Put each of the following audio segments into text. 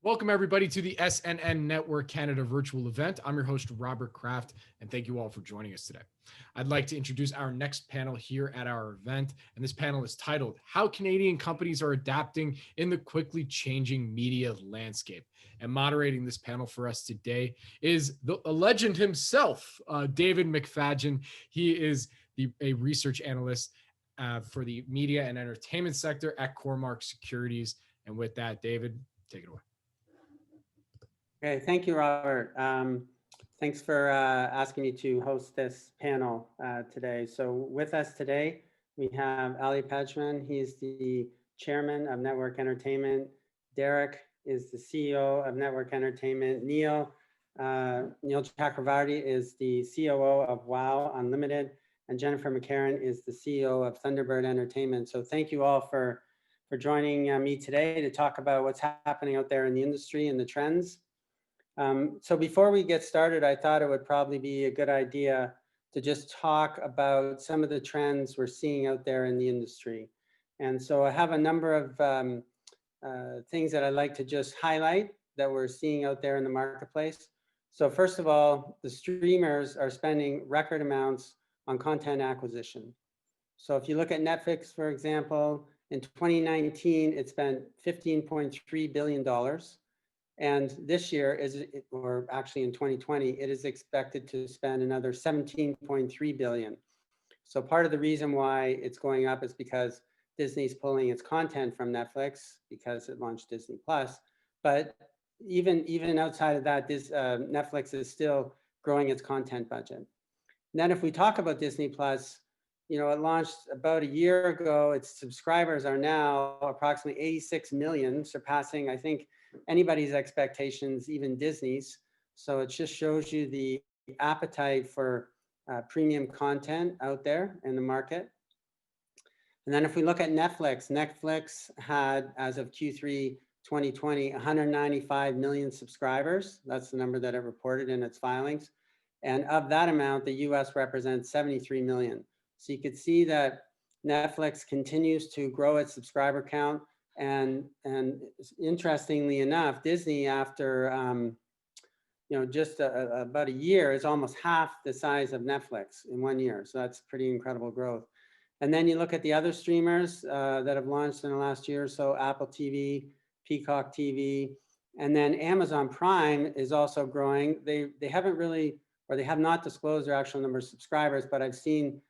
Welcome, everybody, to the SNN Network Canada virtual event. I'm your host, Robert Kraft, and thank you all for joining us today. I'd like to introduce our next panel here at our event, and this panel is titled, How Canadian Companies Are Adapting in the Quickly Changing Media Landscape. And moderating this panel for us today is a legend himself, David McFadgen. He is a research analyst for the media and entertainment sector at Cormark Securities. And with that, David, take it away. Okay, thank you, Robert. Thanks for asking me to host this panel today. So with us today, we have Ali Pejman. He's the chairman of Network Entertainment. Derik is the CEO of Network Entertainment. Neil Chakravarti is the COO of WOW Unlimited. And Jennifer McCarron is the CEO of Thunderbird Entertainment. So thank you all for joining me today to talk about what's happening out there in the industry and the trends. So before we get started, I thought it would probably be a good idea to just talk about some of the trends we're seeing out there in the industry. And so I have a number of things that I'd like to just highlight that we're seeing out there in the marketplace. So first of all, the streamers are spending record amounts on content acquisition. So if you look at Netflix, for example, in 2019, it spent $15.3 billion. And this year, or actually in 2020, it is expected to spend another 17.3 billion. So part of the reason why it's going up is because Disney's pulling its content from Netflix because it launched Disney Plus. But even outside of that, Netflix is still growing its content budget. And then if we talk about Disney Plus, you know, it launched about a year ago. Its subscribers are now approximately 86 million, surpassing, I think, anybody's expectations, even Disney's. So it just shows you the appetite for premium content out there in the market. And then if we look at Netflix, Netflix had, as of Q3 2020, 195 million subscribers. That's the number that it reported in its filings. And of that amount, the US represents 73 million. So you could see that Netflix continues to grow its subscriber count. And interestingly enough, Disney, after just about a year, is almost half the size of Netflix in 1 year. So that's pretty incredible growth. And then you look at the other streamers that have launched in the last year or so: Apple TV, Peacock TV, and then Amazon Prime is also growing. They haven't really, or they have not disclosed their actual number of subscribers, but I've seen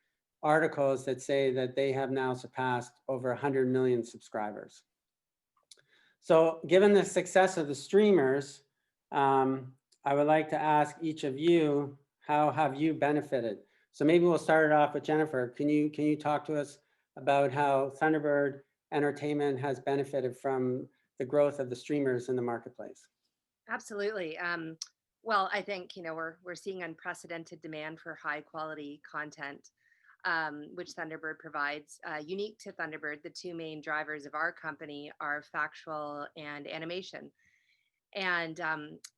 articles that say that they have now surpassed over 100 million subscribers. So given the success of the streamers, I would like to ask each of you, how have you benefited? So maybe we'll start it off with Jennifer. Can you talk to us about how Thunderbird Entertainment has benefited from the growth of the streamers in the marketplace? Absolutely. Well, I think, we're seeing unprecedented demand for high quality content, which Thunderbird provides. Unique to Thunderbird, the two main drivers of our company are factual and animation. And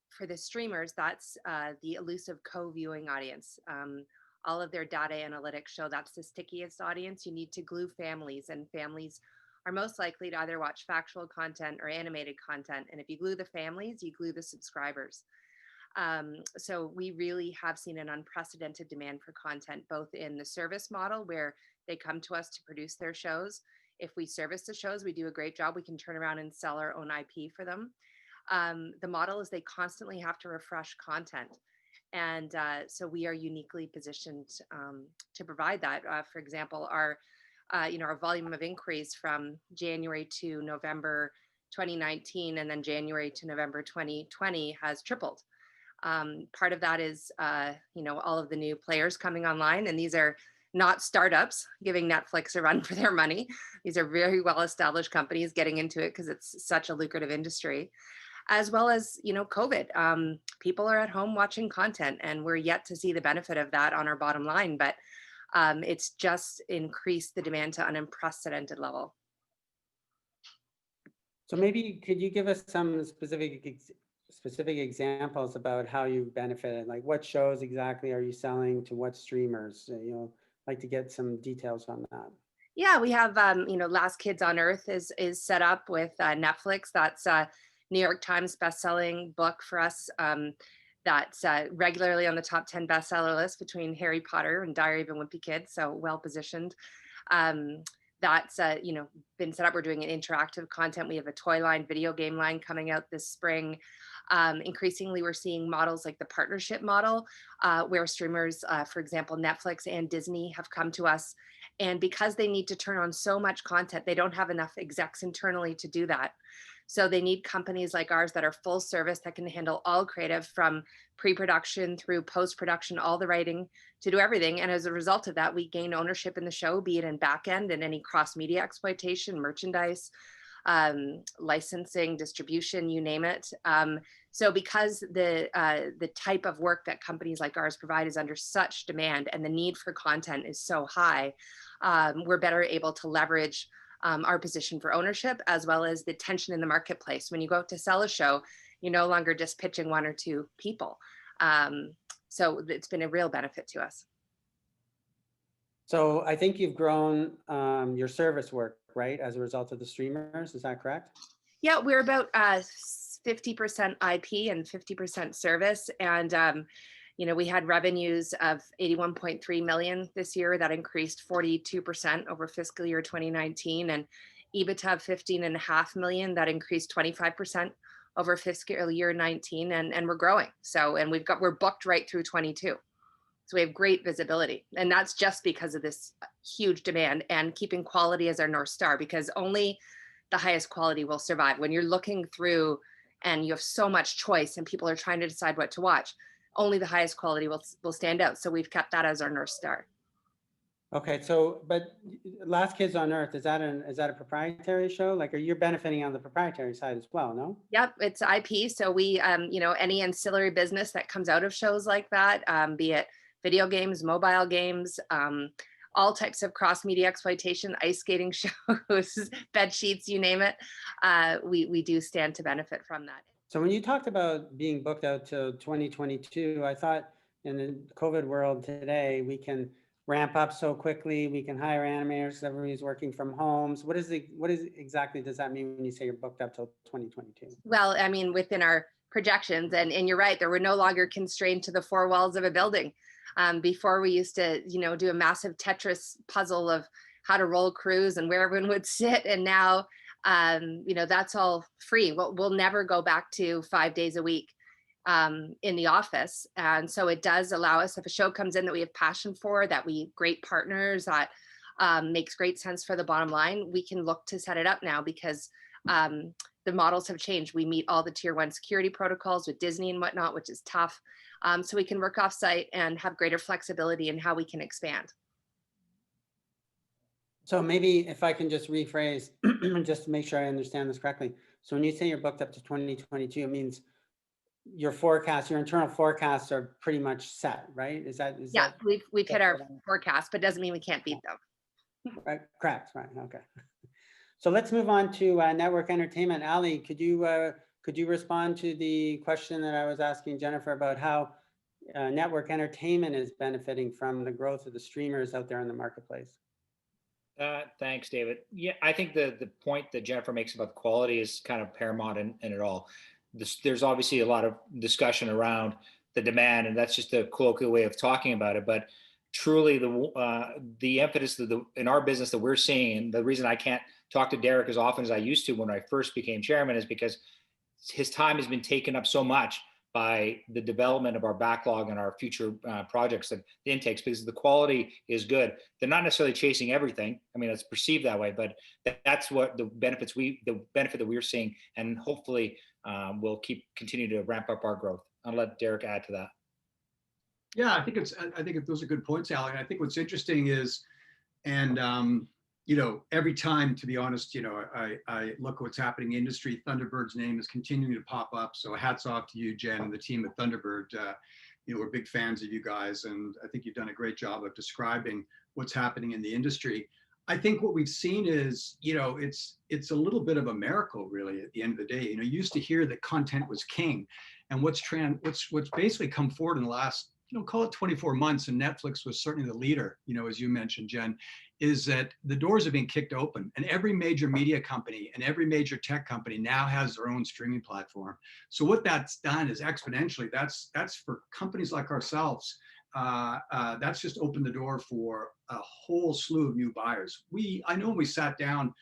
for the streamers, that's the elusive co-viewing audience. All of their data analytics show that's the stickiest audience. You need to glue families, and families are most likely to either watch factual content or animated content. And if you glue the families, you glue the subscribers. So we really have seen an unprecedented demand for content, both in the service model where they come to us to produce their shows. If we service the shows, we do a great job. We can turn around and sell our own IP for them. The model is they constantly have to refresh content. And so we are uniquely positioned to provide that. For example, our volume of increase from January to November 2019 and then January to November 2020 has tripled. Part of that is, all of the new players coming online, and these are not startups giving Netflix a run for their money. These are very well-established companies getting into it because it's such a lucrative industry, as well as, COVID. People are at home watching content, and we're yet to see the benefit of that on our bottom line, but it's just increased the demand to an unprecedented level. So maybe could you give us some specific examples about how you benefited? Like, what shows exactly are you selling to what streamers? Like to get some details on that. Yeah, we have, Last Kids on Earth is set up with Netflix. That's New York Times bestselling book for us. That's regularly on the top 10 bestseller list between Harry Potter and Diary of a Wimpy Kid, so well positioned. That's been set up. We're doing an interactive content. We have a toy line, video game line coming out this spring. Increasingly, we're seeing models like the partnership model, where streamers, for example, Netflix and Disney have come to us. And because they need to turn on so much content, they don't have enough execs internally to do that. So they need companies like ours that are full service, that can handle all creative from pre-production through post-production, all the writing, to do everything. And as a result of that, we gain ownership in the show, be it in back end and any cross-media exploitation, merchandise, licensing, distribution, you name it. So because the type of work that companies like ours provide is under such demand and the need for content is so high, we're better able to leverage our position for ownership, as well as the tension in the marketplace. When you go out to sell a show, you're no longer just pitching one or two people. So it's been a real benefit to us. So I think you've grown your service work, right, as a result of the streamers. Is that correct? Yeah, we're about 50% IP and 50% service. And we had revenues of 81.3 million this year. That increased 42% over fiscal year 2019, and EBITDA of 15.5 million. That increased 25% over fiscal year 19, and we're growing. So, and we're booked right through 22. So we have great visibility, and that's just because of this huge demand and keeping quality as our North Star, because only the highest quality will survive. When you're looking through and you have so much choice and people are trying to decide what to watch, only the highest quality will stand out. So we've kept that as our North Star. Okay, so, but Last Kids on Earth, is that a proprietary show? Like, are you benefiting on the proprietary side as well, no? Yep, it's IP. So we, any ancillary business that comes out of shows like that, be it video games, mobile games, all types of cross-media exploitation, ice skating shows, bed sheets, you name it, we do stand to benefit from that. So when you talked about being booked out to 2022, I thought in the COVID world today, we can ramp up so quickly, we can hire animators, everybody's working from homes. What exactly does that mean when you say you're booked up till 2022? Well, I mean, within our projections, and you're right, we're no longer constrained to the four walls of a building. Before we used to, do a massive Tetris puzzle of how to roll crews and where everyone would sit. And now, that's all free. We'll never go back to 5 days a week in the office. And so it does allow us, if a show comes in that we have passion for, that we great partners, that makes great sense for the bottom line, we can look to set it up now, because the models have changed. We meet all the tier 1 security protocols with Disney and whatnot, which is tough. So we can work off site and have greater flexibility in how we can expand. So maybe if I can just rephrase, just to make sure I understand this correctly. So when you say you're booked up to 2022, it means your forecast, your internal forecasts are pretty much set, right? Yeah, we've hit our forecast, but doesn't mean we can't beat them. Right, correct, right, okay. So let's move on to network entertainment. Ali, could you respond to the question that I was asking Jennifer about how network entertainment is benefiting from the growth of the streamers out there in the marketplace? Thanks, David. Yeah, I think the point that Jennifer makes about quality is kind of paramount in it all. There's obviously a lot of discussion around the demand, and that's just a colloquial way of talking about it. But truly, the impetus in our business that we're seeing, and the reason I can't talk to Derik as often as I used to when I first became chairman, is because his time has been taken up so much by the development of our backlog and our future projects and the intakes, because the quality is good. They're not necessarily chasing everything. I mean, it's perceived that way, but that's what the benefit that we're seeing, and hopefully we'll continue to ramp up our growth. I'll let Derik add to that. Yeah, I think those are good points, Ali. And I think what's interesting is, and every time, to be honest, I look at what's happening in the industry, Thunderbird's name is continuing to pop up. So hats off to you, Jen, and the team at Thunderbird. We're big fans of you guys, and I think you've done a great job of describing what's happening in the industry. I think what we've seen is, it's a little bit of a miracle, really, at the end of the day. You used to hear that content was king, and what's basically come forward in the last, call it 24 months, and Netflix was certainly the leader, as you mentioned, Jen, is that the doors are being kicked open, and every major media company and every major tech company now has their own streaming platform. So what that's done is exponentially, that's for companies like ourselves, that's just opened the door for a whole slew of new buyers. I know when we sat down,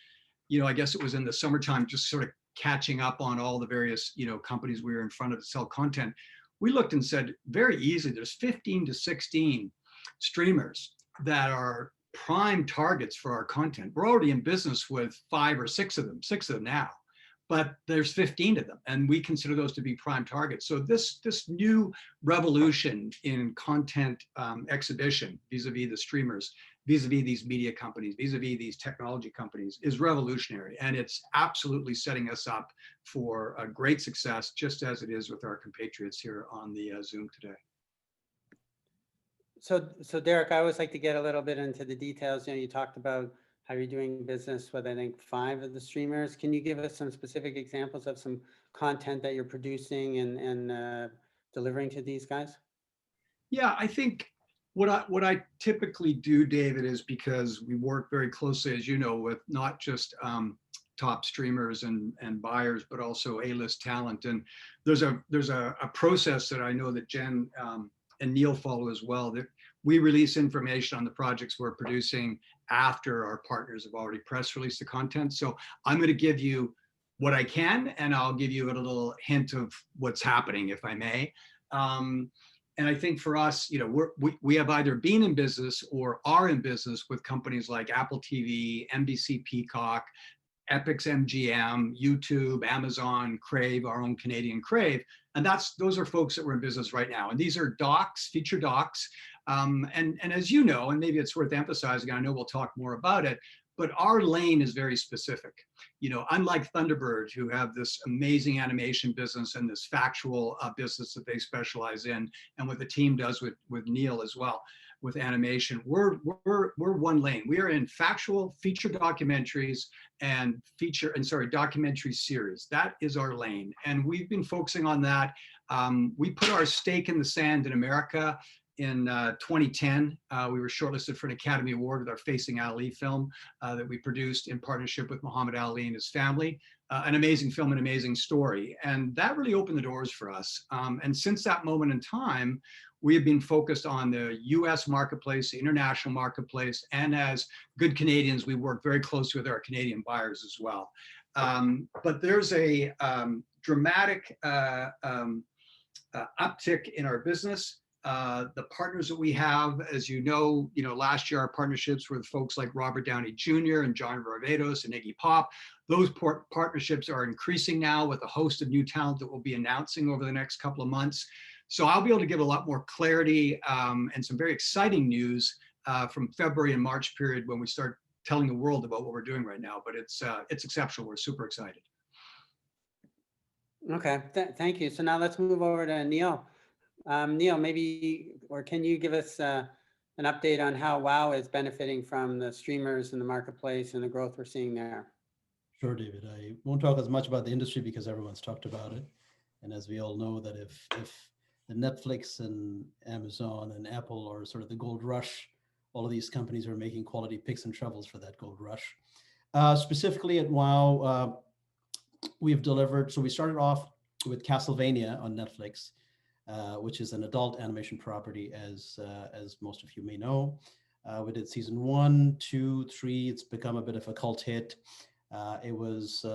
I guess it was in the summertime, just sort of catching up on all the various, companies we were in front of to sell content. We looked and said very easily, there's 15 to 16 streamers that are prime targets for our content. We're already in business with 5 or 6 of them now, but there's 15 of them, and we consider those to be prime targets. So this new revolution in content exhibition vis-a-vis the streamers, vis-a-vis these media companies, vis-a-vis these technology companies is revolutionary, and it's absolutely setting us up for a great success, just as it is with our compatriots here on the Zoom today. So Derik, I always like to get a little bit into the details. You talked about how you're doing business with, I think, 5 of the streamers. Can you give us some specific examples of some content that you're producing and delivering to these guys? Yeah, I think what I typically do, David, is because we work very closely, as you know, with not just top streamers and buyers, but also A-list talent. And there's a process that I know that Jen and Neil follow as well, that we release information on the projects we're producing after our partners have already press released the content. So I'm going to give you what I can, and I'll give you a little hint of what's happening, if I may. And I think for us, we have either been in business or are in business with companies like Apple TV, NBC Peacock, Epix MGM, YouTube, Amazon, Crave, our own Canadian Crave. And those are folks that we're in business right now. And these are docs, feature docs. And as you know, and maybe it's worth emphasizing, I know we'll talk more about it, but our lane is very specific. Unlike Thunderbird, who have this amazing animation business and this factual business that they specialize in, and what the team does with Neil as well, with animation, we're one lane. We are in factual feature documentaries and documentary series. That is our lane, and we've been focusing on that. We put our stake in the sand in America in 2010. We were shortlisted for an Academy Award with our Facing Ali film that we produced in partnership with Muhammad Ali and his family. An amazing film, an amazing story, and that really opened the doors for us. And since that moment in time, we have been focused on the US marketplace, the international marketplace, and as good Canadians, we work very closely with our Canadian buyers as well. But there's a dramatic uptick in our business. The partners that we have, as you know, last year our partnerships with folks like Robert Downey Jr. and John Varvatos and Iggy Pop. Those partnerships are increasing now with a host of new talent that we'll be announcing over the next couple of months. So I'll be able to give a lot more clarity and some very exciting news from February and March period when we start telling the world about what we're doing right now. But it's exceptional. We're super excited. Okay, thank you. So now let's move over to Neil. Neil, can you give us an update on how WOW is benefiting from the streamers in the marketplace and the growth we're seeing there? Sure, David. I won't talk as much about the industry because everyone's talked about it. And as we all know, that if the Netflix and Amazon and Apple are sort of the gold rush, all of these companies are making quality picks and shovels for that gold rush. Specifically at WOW, we've delivered, so we started off with Castlevania on Netflix, which is an adult animation property, as most of you may know. We did season 1, 2, 3. It's become a bit of a cult hit. It was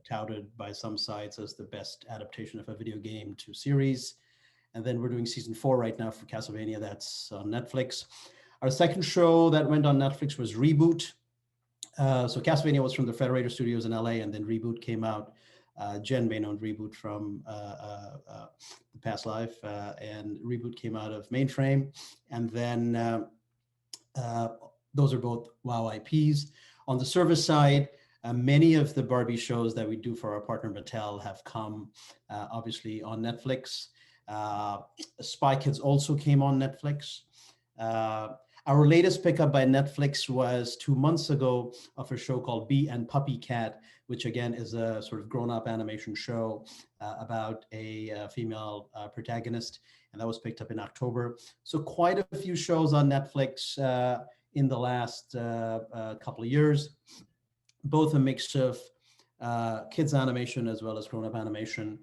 touted by some sites as the best adaptation of a video game to series. And then we're doing season 4 right now for Castlevania. That's on Netflix. Our second show that went on Netflix was Reboot. So Castlevania was from the Federator Studios in LA, and then Reboot came out. Jen may know Reboot from The Past Life, and Reboot came out of Mainframe. And then those are both WOW IPs. On the service side, many of the Barbie shows that we do for our partner Mattel have come obviously on Netflix. Spy Kids also came on Netflix. Our latest pickup by Netflix was 2 months ago of a show called Bee and Puppy Cat, which again is a sort of grown-up animation show about a female protagonist, and that was picked up in October. So quite a few shows on Netflix. in the last couple of years, both a mix of kids animation as well as grown-up animation.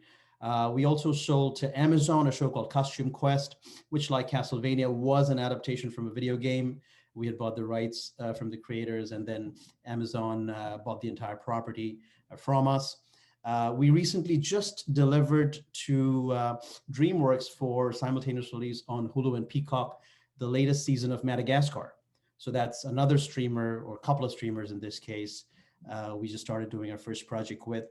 We also sold to Amazon a show called Costume Quest, which, like Castlevania, was an adaptation from a video game. We had bought the rights from the creators, and then Amazon bought the entire property from us. We recently just delivered to DreamWorks for simultaneous release on Hulu and Peacock the latest season of Madagascar. So that's another streamer, or a couple of streamers in this case, we just started doing our first project with.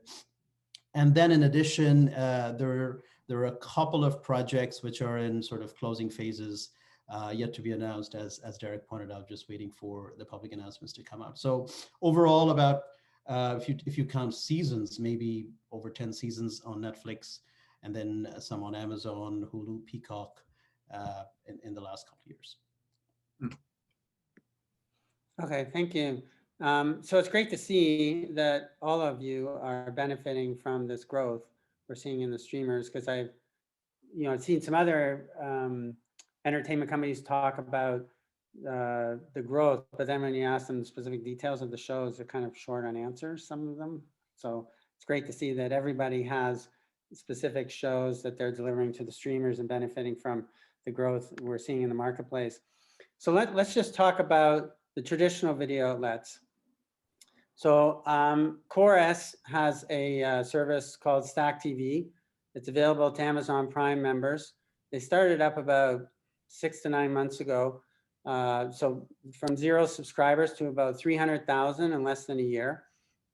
And then in addition, there are a couple of projects which are in sort of closing phases, yet to be announced, as Derik pointed out, just waiting for the public announcements to come out. So overall, about if you count seasons, maybe over 10 seasons on Netflix, and then some on Amazon, Hulu, Peacock in the last couple of years. Okay, thank you. So it's great to see that all of you are benefiting from this growth we're seeing in the streamers, because I've seen some other entertainment companies talk about the growth, but then when you ask them the specific details of the shows, they're kind of short on answers, some of them. So it's great to see that everybody has specific shows that they're delivering to the streamers and benefiting from the growth we're seeing in the marketplace. So let's just talk about the traditional video outlets. So CoreS has a service called StackTV. It's available to Amazon Prime members. They started up about 6 to 9 months ago. So from 0 subscribers to about 300,000 in less than a year.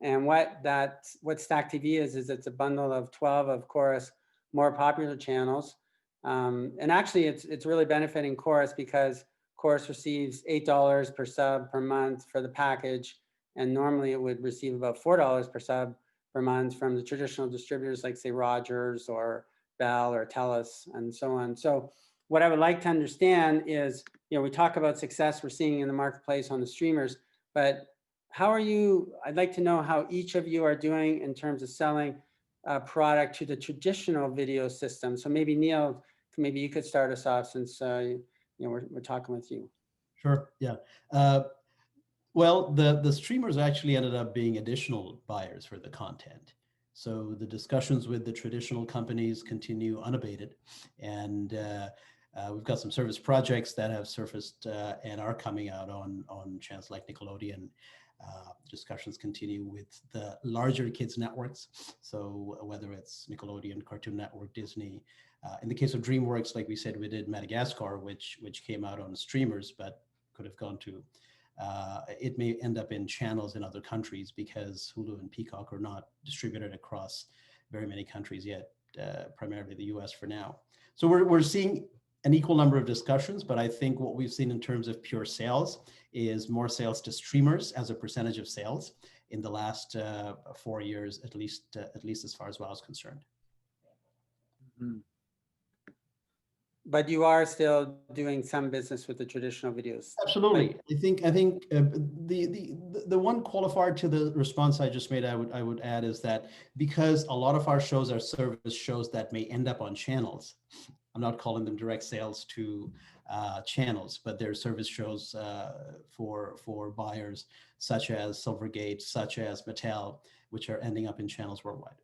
And what StackTV is it's a bundle of 12 of CoreS more popular channels. And actually it's really benefiting CoreS, because CoreS receives $8 per sub per month for the package. And normally it would receive about $4 per sub per month from the traditional distributors like, say, Rogers or Bell or TELUS and so on. So what I would like to understand is, we talk about success we're seeing in the marketplace on the streamers, but how are you? I'd like to know how each of you are doing in terms of selling a product to the traditional video system. So maybe Neil, maybe you could start us off, since we're talking with you. Sure. Yeah. Well, the streamers actually ended up being additional buyers for the content. So the discussions with the traditional companies continue unabated, and we've got some service projects that have surfaced and are coming out on channels like Nickelodeon. Discussions continue with the larger kids networks. So whether it's Nickelodeon, Cartoon Network, Disney. In the case of DreamWorks, like we said, we did Madagascar, which came out on streamers, but could have gone to. It may end up in channels in other countries, because Hulu and Peacock are not distributed across very many countries yet, primarily the US for now. So we're seeing an equal number of discussions, but I think what we've seen in terms of pure sales is more sales to streamers as a percentage of sales in the last 4 years, at least as far as WOW is concerned. Mm-hmm. But you are still doing some business with the traditional videos. Absolutely. I think the one qualifier to the response I just made, I would add, is that because a lot of our shows are service shows that may end up on channels. I'm not calling them direct sales to channels, but they're service shows for buyers such as Silvergate, such as Mattel, which are ending up in channels worldwide.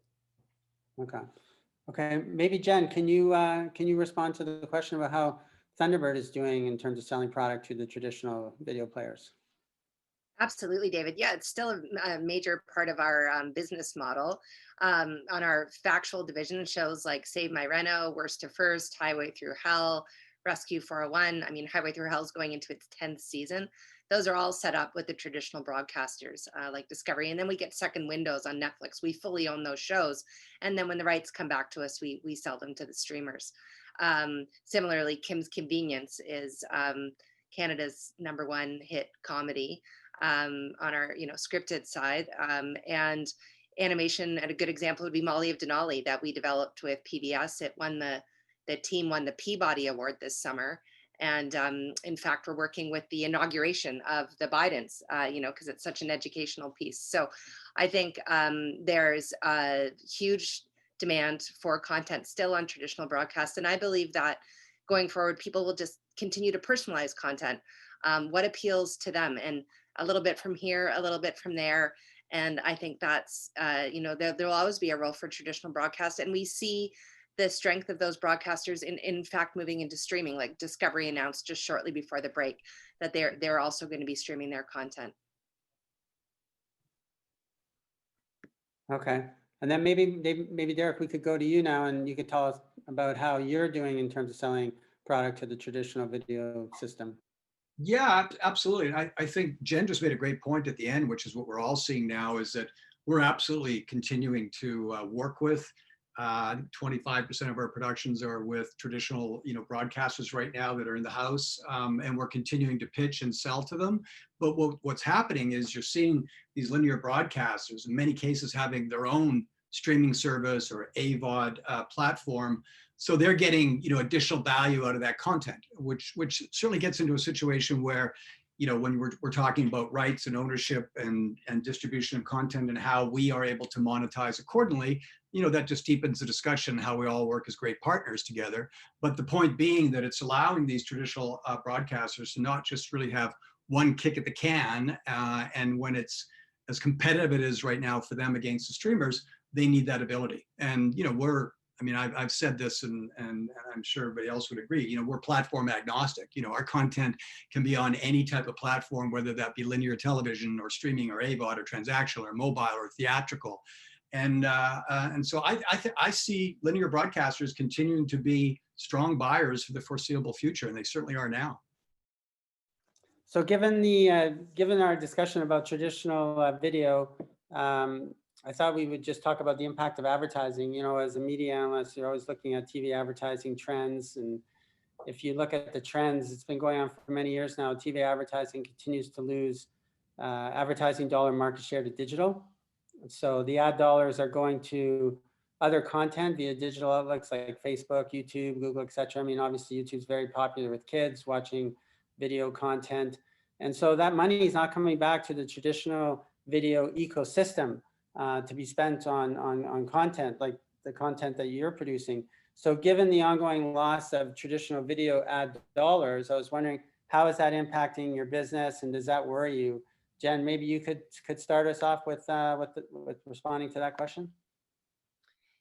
Okay, maybe Jen, can you respond to the question about how Thunderbird is doing in terms of selling product to the traditional video players? Absolutely, David. Yeah, it's still a major part of our business model. On our factual division, shows like Save My Reno, Worst to First, Highway Through Hell, Rescue 401. I mean, Highway Through Hell is going into its 10th season. Those are all set up with the traditional broadcasters like Discovery. And then we get second windows on Netflix. We fully own those shows. And then when the rights come back to us, we sell them to the streamers. Similarly, Kim's Convenience is Canada's #1 hit comedy on our scripted side. And animation, and a good example would be Molly of Denali that we developed with PBS. It won the team won the Peabody Award this summer. And in fact, we're working with the inauguration of the Bidens, because it's such an educational piece. So I think there's a huge demand for content still on traditional broadcast. And I believe that going forward, people will just continue to personalize content. what appeals to them, and a little bit from here, a little bit from there. And I think that's, there'll always be a role for traditional broadcast. And we see the strength of those broadcasters in fact moving into streaming. Like Discovery announced just shortly before the break that they're also going to be streaming their content. Okay. And then maybe Derik, we could go to you now, and you could tell us about how you're doing in terms of selling product to the traditional video system. Yeah, absolutely. I think Jen just made a great point at the end, which is what we're all seeing now, is that we're absolutely continuing to work with. 25% of our productions are with traditional, broadcasters right now that are in the house, and we're continuing to pitch and sell to them. But what's happening is you're seeing these linear broadcasters, in many cases, having their own streaming service or AVOD platform. So they're getting, additional value out of that content, which certainly gets into a situation where, when we're talking about rights and ownership and distribution of content and how we are able to monetize accordingly, that just deepens the discussion, how we all work as great partners together. But the point being that it's allowing these traditional broadcasters to not just really have one kick at the can, and when it's as competitive it is right now for them against the streamers, they need that ability. And, I've said this, and I'm sure everybody else would agree, we're platform agnostic. Our content can be on any type of platform, whether that be linear television or streaming or AVOD or transactional or mobile or theatrical. And so I see linear broadcasters continuing to be strong buyers for the foreseeable future, and they certainly are now. So given our discussion about traditional video, I thought we would just talk about the impact of advertising. As a media analyst, you're always looking at TV advertising trends. And if you look at the trends, it's been going on for many years now. TV advertising continues to lose advertising dollar market share to digital. So the ad dollars are going to other content via digital outlets like Facebook, YouTube, Google, etc. Obviously YouTube's very popular with kids watching video content. And so that money is not coming back to the traditional video ecosystem to be spent on content like the content that you're producing. So given the ongoing loss of traditional video ad dollars, I was wondering, how is that impacting your business, and does that worry you? Jen, maybe you could start us off with responding to that question.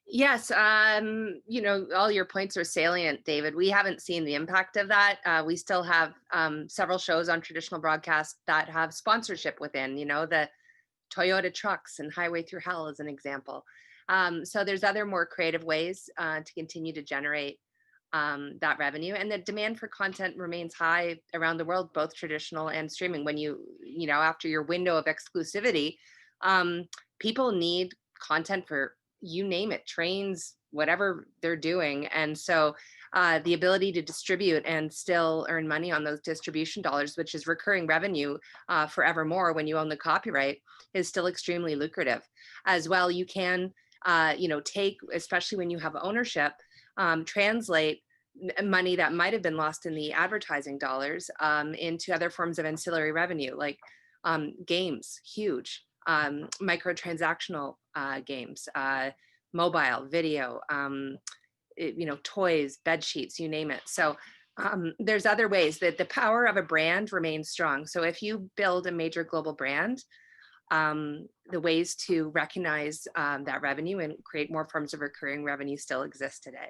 Yes, all your points are salient, David. We haven't seen the impact of that. We still have several shows on traditional broadcast that have sponsorship within, the Toyota trucks and Highway Through Hell as an example. So there's other more creative ways to continue to generate that revenue, and the demand for content remains high around the world, both traditional and streaming. When after your window of exclusivity, people need content for, you name it, trains, whatever they're doing. And so the ability to distribute and still earn money on those distribution dollars, which is recurring revenue forevermore when you own the copyright, is still extremely lucrative. As well, you can take, especially when you have ownership, translate money that might have been lost in the advertising dollars into other forms of ancillary revenue, like games, huge, microtransactional games, mobile video, toys, bed sheets, you name it. So there's other ways that the power of a brand remains strong. So if you build a major global brand, the ways to recognize that revenue and create more forms of recurring revenue still exist today.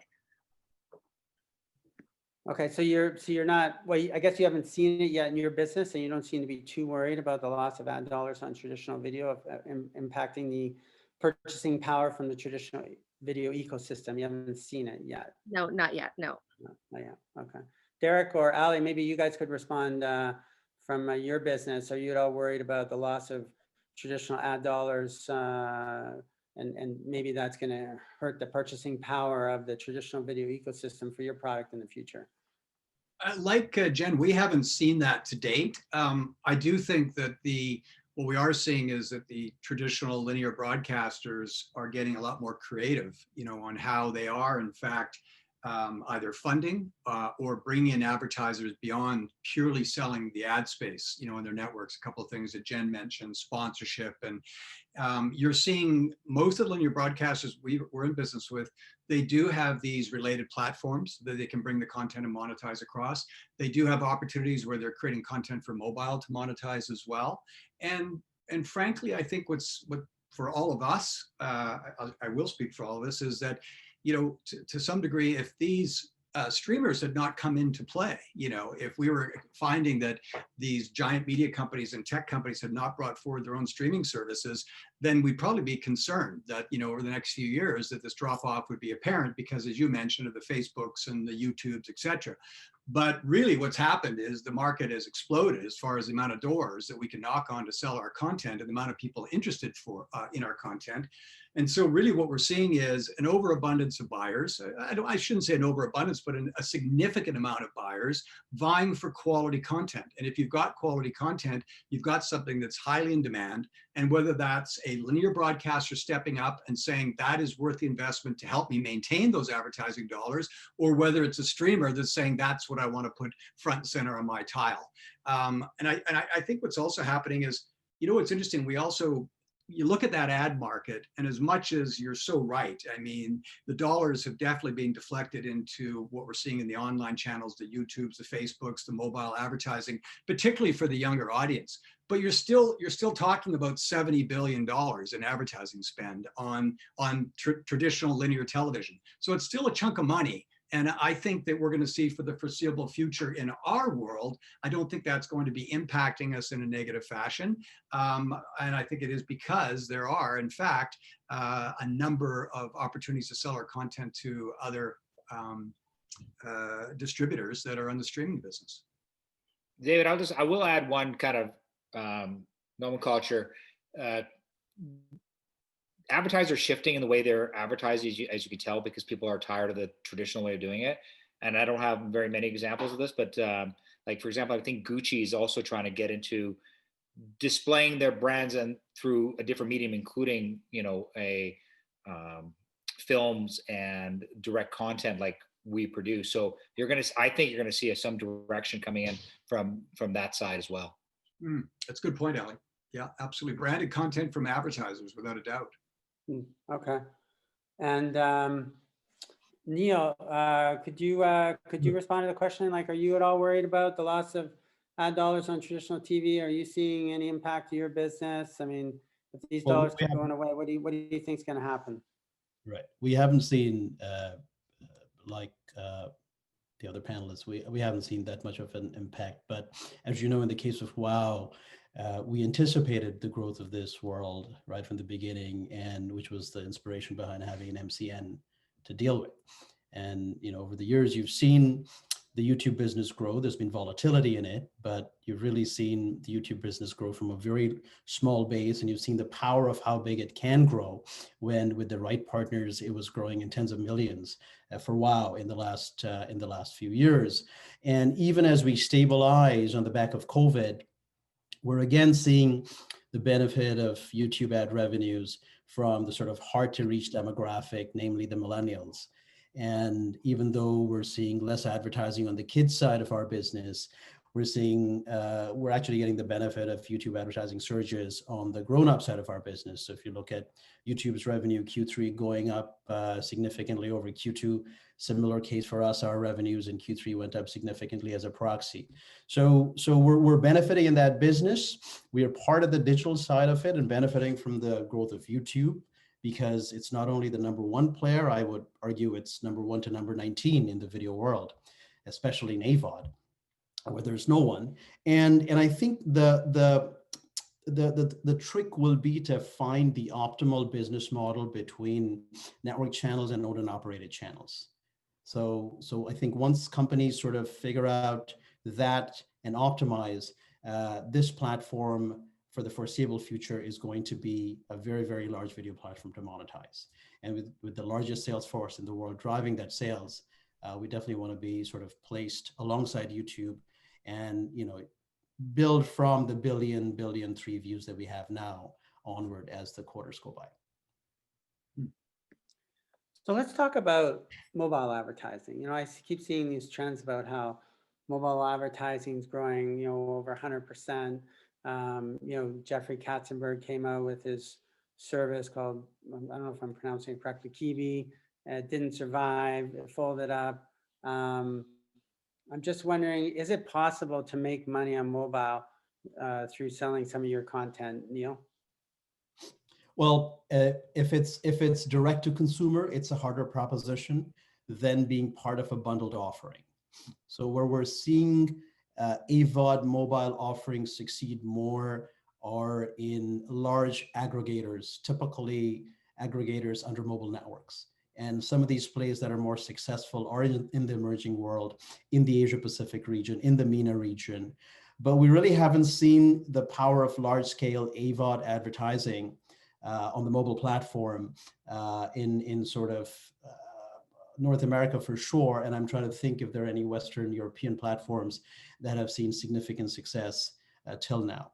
Okay, so you're not, well, I guess you haven't seen it yet in your business, and you don't seem to be too worried about the loss of ad dollars on traditional video impacting the purchasing power from the traditional video ecosystem. You haven't seen it yet. No, not yet. No. No, not yet. Okay. Derik or Ali, maybe you guys could respond from your business. Are you at all worried about the loss of traditional ad dollars, and maybe that's going to hurt the purchasing power of the traditional video ecosystem for your product in the future? Like Jen, we haven't seen that to date. I do think that what we are seeing is that the traditional linear broadcasters are getting a lot more creative, on how they are, in fact, either funding or bringing in advertisers beyond purely selling the ad space, you know, in their networks. A couple of things that Jen mentioned, sponsorship, and you're seeing most of the linear broadcasters we're in business with, they do have these related platforms that they can bring the content and monetize across. They do have opportunities where they're creating content for mobile to monetize as well. And frankly, I think what for all of us, I will speak for all of us, is that, you know, to some degree, if these streamers had not come into play, you know, if we were finding that these giant media companies and tech companies had not brought forward their own streaming services, then we'd probably be concerned that, you know, over the next few years that this drop off would be apparent because, as you mentioned, of the Facebooks and the YouTubes, et cetera. But really what's happened is the market has exploded as far as the amount of doors that we can knock on to sell our content and the amount of people interested in our content. And so really what we're seeing is an overabundance of buyers. I shouldn't say an overabundance, but a significant amount of buyers vying for quality content. And if you've got quality content, you've got something that's highly in demand. And whether that's a linear broadcaster stepping up and saying that is worth the investment to help me maintain those advertising dollars, or whether it's a streamer that's saying that's what I want to put front and center on my tile. And I think what's also happening is, you know, what's interesting, you look at that ad market, and as much as you're so right, I mean, the dollars have definitely been deflected into what we're seeing in the online channels, the YouTubes, the Facebooks, the mobile advertising, particularly for the younger audience. But you're still talking about $70 billion in advertising spend on traditional linear television. So it's still a chunk of money. And I think that we're going to see for the foreseeable future in our world, I don't think that's going to be impacting us in a negative fashion. And I think it is because there are, in fact, a number of opportunities to sell our content to other distributors that are in the streaming business. David, I will add one kind of nomenclature. Advertisers shifting in the way they're advertising, as you can tell, because people are tired of the traditional way of doing it. And I don't have very many examples of this, but like, for example, I think Gucci is also trying to get into displaying their brands and through a different medium, including, you know, films and direct content like we produce. So I think you're gonna see some direction coming in from that side as well. That's a good point, Ali. Yeah, absolutely. Branded content from advertisers, without a doubt. Okay. And Neil, could you respond to the question? Like, are you at all worried about the loss of ad dollars on traditional TV? Are you seeing any impact to your business? I mean, if these dollars keep going away, what do you think is going to happen? Right. We haven't seen like the other panelists, we haven't seen that much of an impact. But as you know, in the case of WOW, we anticipated the growth of this world right from the beginning, and which was the inspiration behind having an MCN to deal with. And, you know, over the years, you've seen the YouTube business grow. There's been volatility in it, but you've really seen the YouTube business grow from a very small base, and you've seen the power of how big it can grow when, with the right partners, it was growing in tens of millions for WOW in the last few years. And even as we stabilize on the back of COVID, we're again seeing the benefit of YouTube ad revenues from the sort of hard to reach demographic, namely the millennials. And even though we're seeing less advertising on the kids side of our business, we're actually getting the benefit of YouTube advertising surges on the grown-up side of our business. So if you look at YouTube's revenue, Q3 going up significantly over Q2, similar case for us, our revenues in Q3 went up significantly as a proxy. So we're benefiting in that business. We are part of the digital side of it and benefiting from the growth of YouTube, because it's not only the #1 player, I would argue it's #1 to #19 in the video world, especially in AVOD, where there's no one. And I think the trick will be to find the optimal business model between network channels and owned and operated channels. So I think once companies sort of figure out that and optimize, this platform for the foreseeable future is going to be a very, very large video platform to monetize. And with the largest sales force in the world driving that sales, we definitely want to be sort of placed alongside YouTube and, you know, build from the billion 3 views that we have now onward as the quarters go by. So let's talk about mobile advertising. I keep seeing these trends about how mobile advertising is growing, over 100%. Jeffrey Katzenberg came out with his service called, I don't know if I'm pronouncing it correctly, Kiwi. It didn't survive, it folded up. I'm just wondering, is it possible to make money on mobile through selling some of your content, Neil? Well, if it's direct to consumer, it's a harder proposition than being part of a bundled offering. So where we're seeing AVOD mobile offerings succeed more are in large aggregators, typically aggregators under mobile networks. And some of these plays that are more successful are in the emerging world, in the Asia Pacific region, in the MENA region. But we really haven't seen the power of large scale AVOD advertising on the mobile platform in sort of North America for sure. And I'm trying to think if there are any Western European platforms that have seen significant success till now.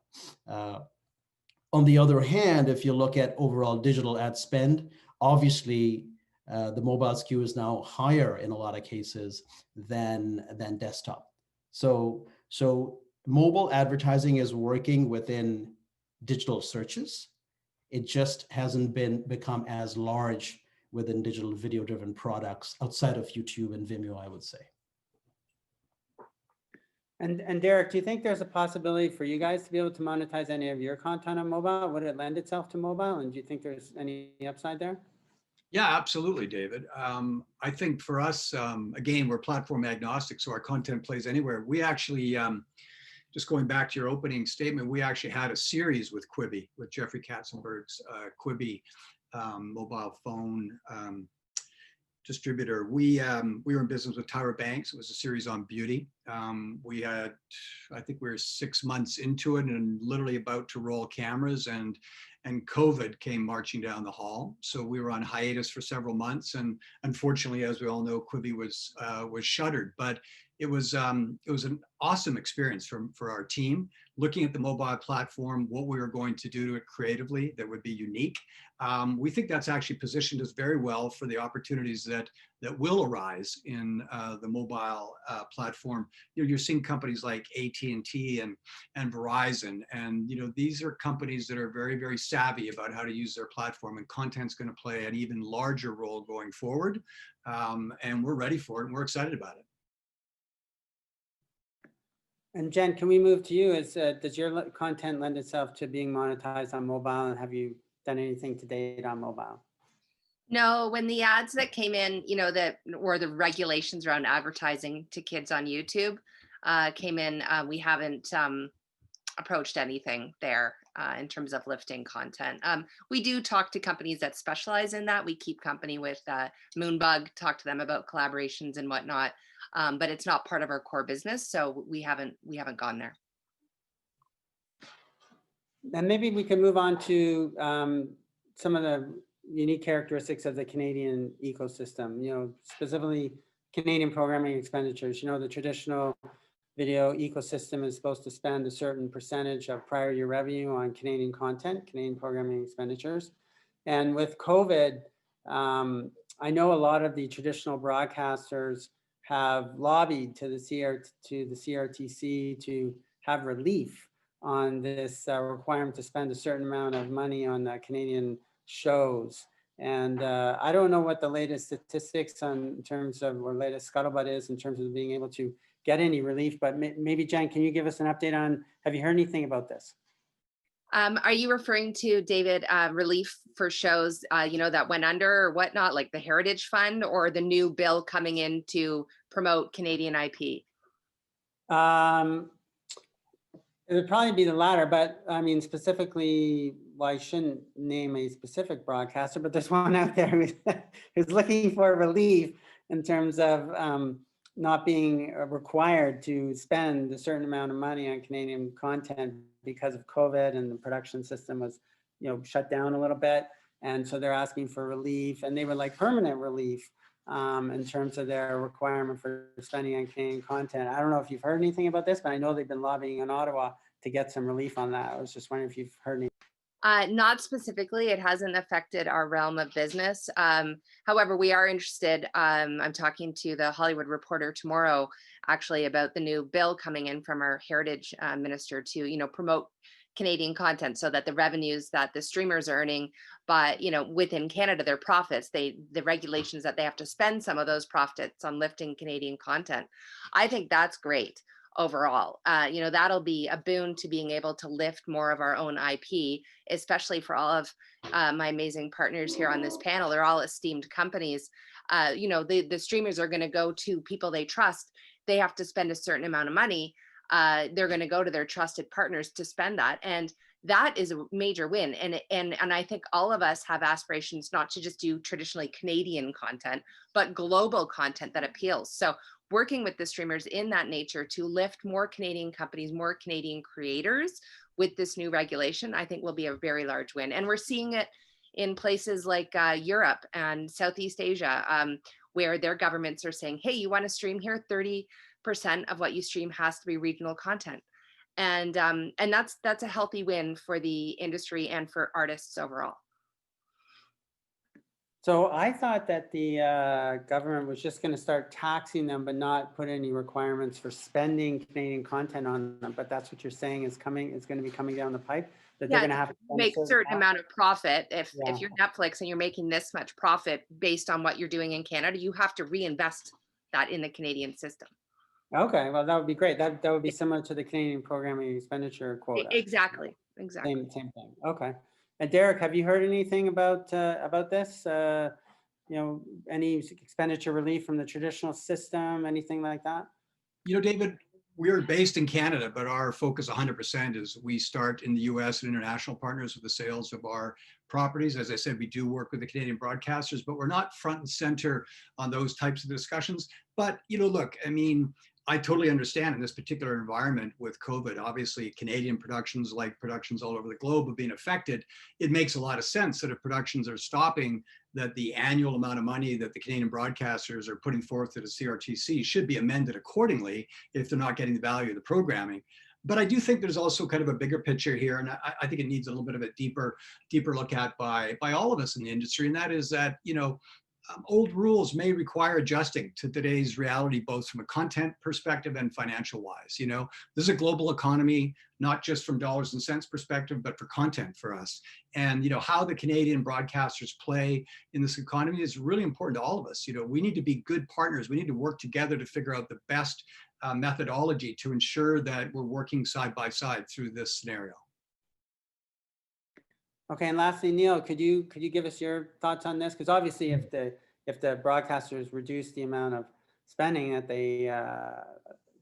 On the other hand, if you look at overall digital ad spend, obviously the mobile skew is now higher in a lot of cases than desktop. So mobile advertising is working within digital searches. It just hasn't become as large within digital video-driven products outside of YouTube and Vimeo, I would say. And Derik, do you think there's a possibility for you guys to be able to monetize any of your content on mobile? Would it lend itself to mobile? And do you think there's any upside there? Yeah, absolutely, David. I think for us, again, we're platform agnostic, so our content plays anywhere. We actually, just going back to your opening statement, we actually had a series with Quibi, with Jeffrey Katzenberg's Quibi mobile phone distributor. We were in business with Tyra Banks. It was a series on beauty. We had, I think we were 6 months into it and literally about to roll cameras, and COVID came marching down the hall. So we were on hiatus for several months, and unfortunately, as we all know, Quibi was shuttered. But it was an awesome experience for our team, looking at the mobile platform, what we were going to do to it creatively that would be unique. We think that's actually positioned us very well for the opportunities that will arise in the mobile platform. You're seeing companies like AT&T and Verizon, and these are companies that are very, very savvy about how to use their platform, and content's going to play an even larger role going forward. And we're ready for it, and we're excited about it. And Jen, can we move to you? Does your content lend itself to being monetized on mobile, and have you done anything to date on mobile? No, when the ads that came in, or the regulations around advertising to kids on YouTube came in, we haven't approached anything there in terms of lifting content. We do talk to companies that specialize in that. We keep company with Moonbug, talk to them about collaborations and whatnot, but it's not part of our core business, so we haven't gone there. And maybe we can move on to some of the unique characteristics of the Canadian ecosystem, specifically Canadian programming expenditures. The traditional video ecosystem is supposed to spend a certain percentage of prior year revenue on Canadian content, Canadian programming expenditures. And with COVID, I know a lot of the traditional broadcasters have lobbied to the CRTC to have relief on this requirement to spend a certain amount of money on Canadian shows. And I don't know what the latest statistics in terms of, or latest scuttlebutt is in terms of being able to get any relief, but maybe Jen, can you give us an update on, have you heard anything about this? Are you referring to, David, relief for shows, that went under or whatnot, like the Heritage Fund, or the new bill coming in to promote Canadian IP? It would probably be the latter, but I mean, specifically, well, I shouldn't name a specific broadcaster, but there's one out there who's looking for relief in terms of not being required to spend a certain amount of money on Canadian content because of COVID, and the production system was, shut down a little bit. And so they're asking for relief, and they would like permanent relief in terms of their requirement for spending on Canadian content. I don't know if you've heard anything about this, but I know they've been lobbying in Ottawa to get some relief on that. I was just wondering if you've heard anything. Not specifically. It hasn't affected our realm of business. However, we are interested. I'm talking to the Hollywood Reporter tomorrow, actually, about the new bill coming in from our Heritage Minister to, promote Canadian content, so that the revenues that the streamers are earning, but within Canada, their profits, the regulations that they have to spend some of those profits on lifting Canadian content. I think that's great overall. That'll be a boon to being able to lift more of our own IP, especially for all of my amazing partners here on this panel. They're all esteemed companies. The streamers are going to go to people they trust. They have to spend a certain amount of money. They're going to go to their trusted partners to spend that. And that is a major win. And I think all of us have aspirations not to just do traditionally Canadian content, but global content that appeals. So working with the streamers in that nature to lift more Canadian companies, more Canadian creators with this new regulation, I think will be a very large win. And we're seeing it in places like Europe and Southeast Asia, where their governments are saying, hey, you want to stream here? 30% of what you stream has to be regional content. And that's a healthy win for the industry and for artists overall. So I thought that the government was just going to start taxing them, but not put any requirements for spending Canadian content on them. But that's what you're saying is coming. It's going to be coming down the pipe. That they're going to have to make a certain amount of profit. If Yeah. you're Netflix and you're making this much profit based on what you're doing in Canada, you have to reinvest that in the Canadian system. Okay, well, that would be great. That would be similar to the Canadian programming expenditure quota. Exactly. Same thing. Okay. And Derik, have you heard anything about this? Any expenditure relief from the traditional system, anything like that? David, we're based in Canada, but our focus 100% is we start in the US and international partners with the sales of our properties. As I said, we do work with the Canadian broadcasters, but we're not front and center on those types of discussions. But, look, I totally understand in this particular environment with COVID, obviously Canadian productions, like productions all over the globe, have been affected. It makes a lot of sense that if productions are stopping, that the annual amount of money that the Canadian broadcasters are putting forth to the CRTC should be amended accordingly if they're not getting the value of the programming. But I do think there's also kind of a bigger picture here, and I think it needs a little bit of a deeper look at by all of us in the industry, and that is that, old rules may require adjusting to today's reality, both from a content perspective and financial wise. This is a global economy, not just from dollars and cents perspective, but for content for us. And, how the Canadian broadcasters play in this economy is really important to all of us. We need to be good partners. We need to work together to figure out the best methodology to ensure that we're working side by side through this scenario. Okay, and lastly, Neil, could you give us your thoughts on this? Because obviously, if the broadcasters reduce the amount of spending that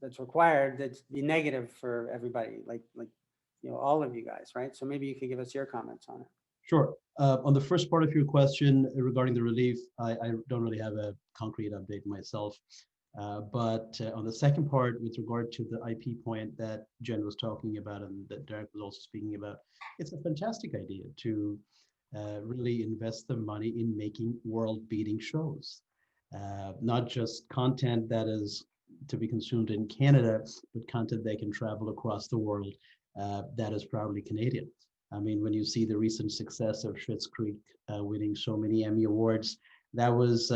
that's required, that's be negative for everybody, like all of you guys, right? So maybe you could give us your comments on it. Sure. On the first part of your question regarding the relief, I don't really have a concrete update myself. But on the second part, with regard to the IP point that Jen was talking about and that Derik was also speaking about, it's a fantastic idea to really invest the money in making world-beating shows. Not just content that is to be consumed in Canada, but content that can travel across the world that is proudly Canadian. When you see the recent success of Schitt's Creek winning so many Emmy Awards, that was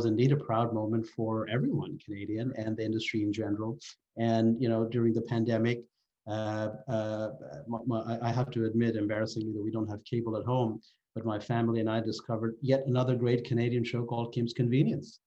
indeed a proud moment for everyone Canadian and the industry in general. And during the pandemic, I have to admit, embarrassingly, that we don't have cable at home, but my family and I discovered yet another great Canadian show called Kim's Convenience.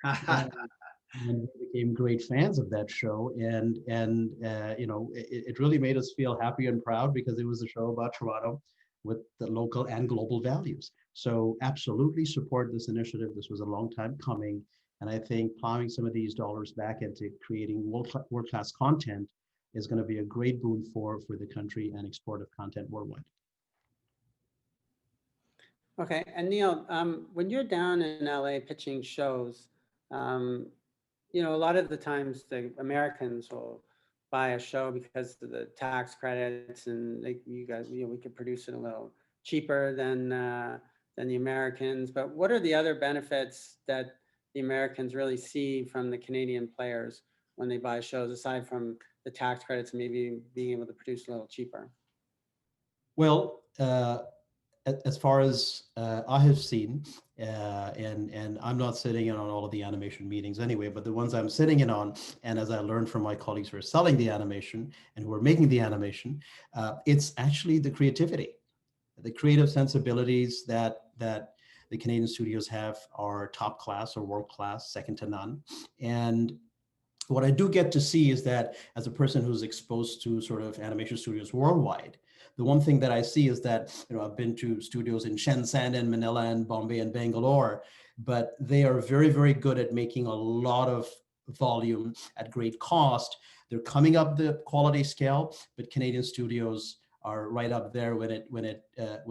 And we became great fans of that show, and it really made us feel happy and proud because it was a show about Toronto with the local and global values. So absolutely support this initiative. This was a long time coming, and I think plowing some of these dollars back into creating world-class content is going to be a great boon for the country and export of content worldwide. Okay, and Neil, when you're down in LA pitching shows, a lot of the times the Americans will buy a show because of the tax credits, and you guys, we could produce it a little cheaper than the Americans. But what are the other benefits that the Americans really see from the Canadian players when they buy shows, aside from the tax credits and maybe being able to produce a little cheaper? Well, as far as I have seen, and I'm not sitting in on all of the animation meetings anyway, but the ones I'm sitting in on, and as I learned from my colleagues who are selling the animation and who are making the animation, it's actually the creativity, the creative sensibilities that the Canadian studios have are top class or world class, second to none. And what I do get to see is that as a person who's exposed to sort of animation studios worldwide, the one thing that I see is that, I've been to studios in Shenzhen and Manila and Bombay and Bangalore, but they are very, very good at making a lot of volume at great cost. They're coming up the quality scale, but Canadian studios are right up there when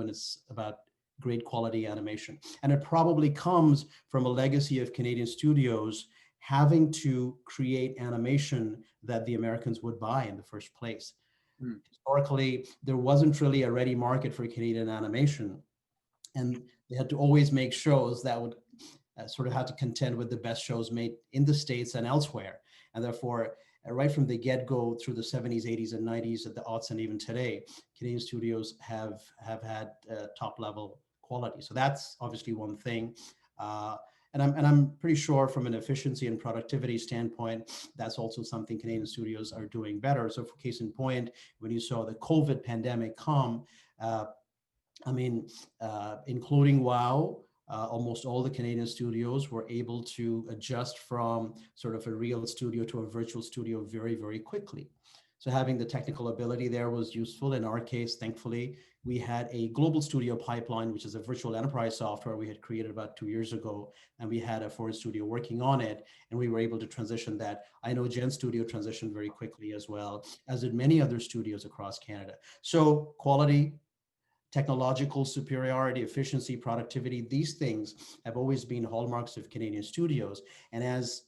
it's about great quality animation. And it probably comes from a legacy of Canadian studios having to create animation that the Americans would buy in the first place. Historically, there wasn't really a ready market for Canadian animation, and they had to always make shows that would sort of have to contend with the best shows made in the States and elsewhere. And therefore, right from the get-go through the 70s, 80s, and 90s, at the aughts, and even today, Canadian studios have had top-level quality. So that's obviously one thing. And I'm pretty sure from an efficiency and productivity standpoint, that's also something Canadian studios are doing better. So for case in point, when you saw the COVID pandemic come, including WOW, almost all the Canadian studios were able to adjust from sort of a real studio to a virtual studio very, very quickly. So having the technical ability there was useful. In our case, thankfully, we had a global studio pipeline, which is a virtual enterprise software we had created about 2 years ago, and we had a foreign studio working on it, and we were able to transition that. I know Gen Studio transitioned very quickly as well, as did many other studios across Canada. So quality, technological superiority, efficiency, productivity, these things have always been hallmarks of Canadian studios. And as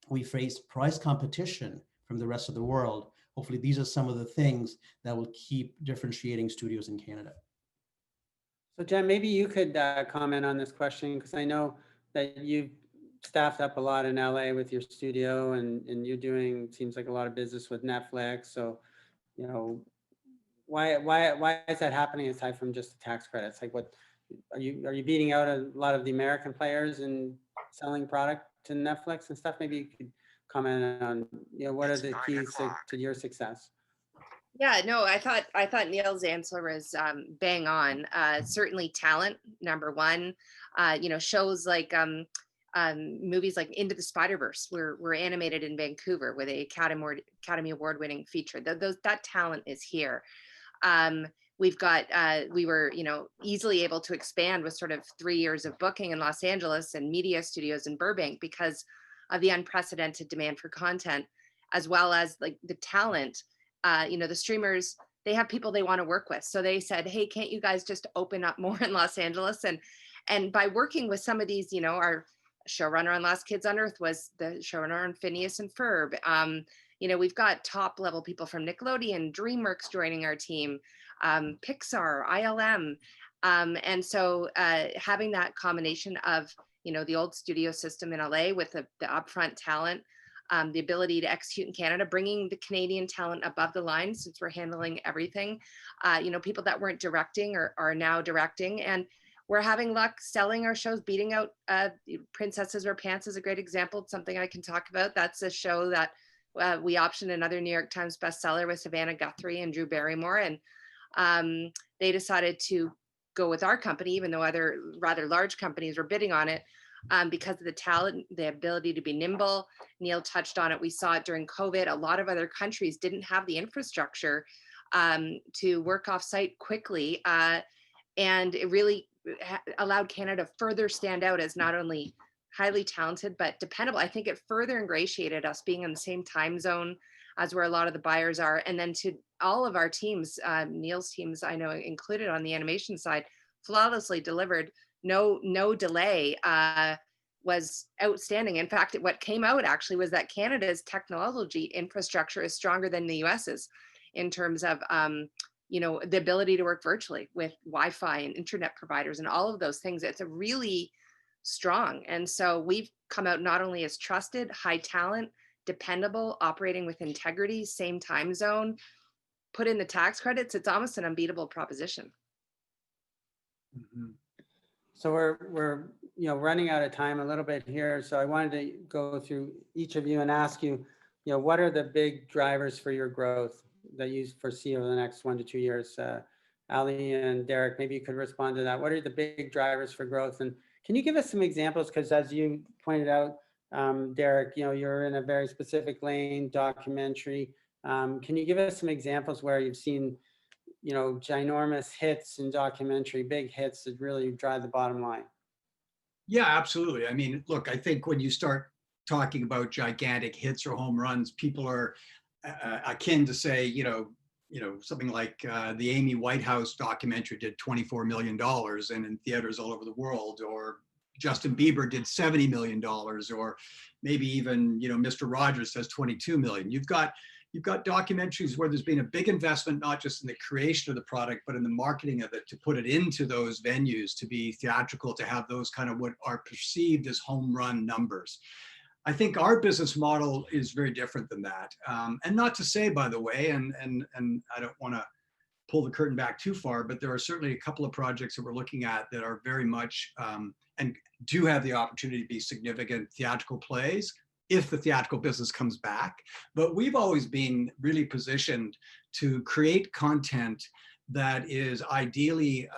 we face price competition from the rest of the world, hopefully these are some of the things that will keep differentiating studios in Canada. So Jen, maybe you could comment on this question, because I know that you've staffed up a lot in LA with your studio, and you're doing, seems like, a lot of business with Netflix. So, why is that happening aside from just the tax credits? Like, what are you beating out a lot of the American players and selling product to Netflix and stuff? Maybe you could comment on, what are the keys to your success? Yeah, no, I thought Neil's answer was bang on. Certainly talent, number one. Shows like movies like Into the Spider-Verse were animated in Vancouver with a Academy Award winning feature. That talent is here. We were, easily able to expand with sort of 3 years of booking in Los Angeles and media studios in Burbank because of the unprecedented demand for content, as well as like the talent. The streamers, they have people they want to work with. So they said, hey, can't you guys just open up more in Los Angeles? And by working with some of these, our showrunner on Last Kids on Earth was the showrunner on Phineas and Ferb. We've got top level people from Nickelodeon, DreamWorks joining our team, Pixar, ILM. And so having that combination of, the old studio system in LA with the upfront talent, the ability to execute in Canada, bringing the Canadian talent above the line since we're handling everything. People that weren't directing are now directing, and we're having luck selling our shows, beating out Princesses Wear Pants is a great example. It's something I can talk about. That's a show that we optioned another New York Times bestseller with Savannah Guthrie and Drew Barrymore, and they decided to go with our company, even though other rather large companies were bidding on it. Because of the talent, the ability to be nimble. Neil touched on it. We saw it during COVID. A lot of other countries didn't have the infrastructure to work off site quickly. And it really allowed Canada further stand out as not only highly talented, but dependable. I think it further ingratiated us being in the same time zone as where a lot of the buyers are. And then to all of our teams, Neil's teams, I know included on the animation side, flawlessly delivered. No delay, was outstanding. In fact, what came out actually was that Canada's technology infrastructure is stronger than the US's in terms of, the ability to work virtually with Wi-Fi and internet providers and all of those things. It's a really strong. And so we've come out not only as trusted, high talent, dependable, operating with integrity, same time zone, put in the tax credits. It's almost an unbeatable proposition. So we're running out of time a little bit here. So I wanted to go through each of you and ask you, what are the big drivers for your growth that you foresee over the next 1 to 2 years? Ali and Derik, maybe you could respond to that. What are the big drivers for growth? And can you give us some examples? Because as you pointed out, Derik, you're in a very specific lane, documentary. Can you give us some examples where you've seen, ginormous hits in documentary, big hits that really drive the bottom line? Yeah, absolutely. I mean, look, I think when you start talking about gigantic hits or home runs, people are akin to say, something like the Amy Whitehouse documentary did $24 million and in theaters all over the world, or Justin Bieber did $70 million, or maybe even, Mr. Rogers says 22 million. You've got documentaries where there's been a big investment, not just in the creation of the product, but in the marketing of it, to put it into those venues, to be theatrical, to have those kind of what are perceived as home run numbers. I think our business model is very different than that. And not to say, by the way, and I don't want to pull the curtain back too far, but there are certainly a couple of projects that we're looking at that are very much and do have the opportunity to be significant theatrical plays if the theatrical business comes back. But we've always been really positioned to create content that is ideally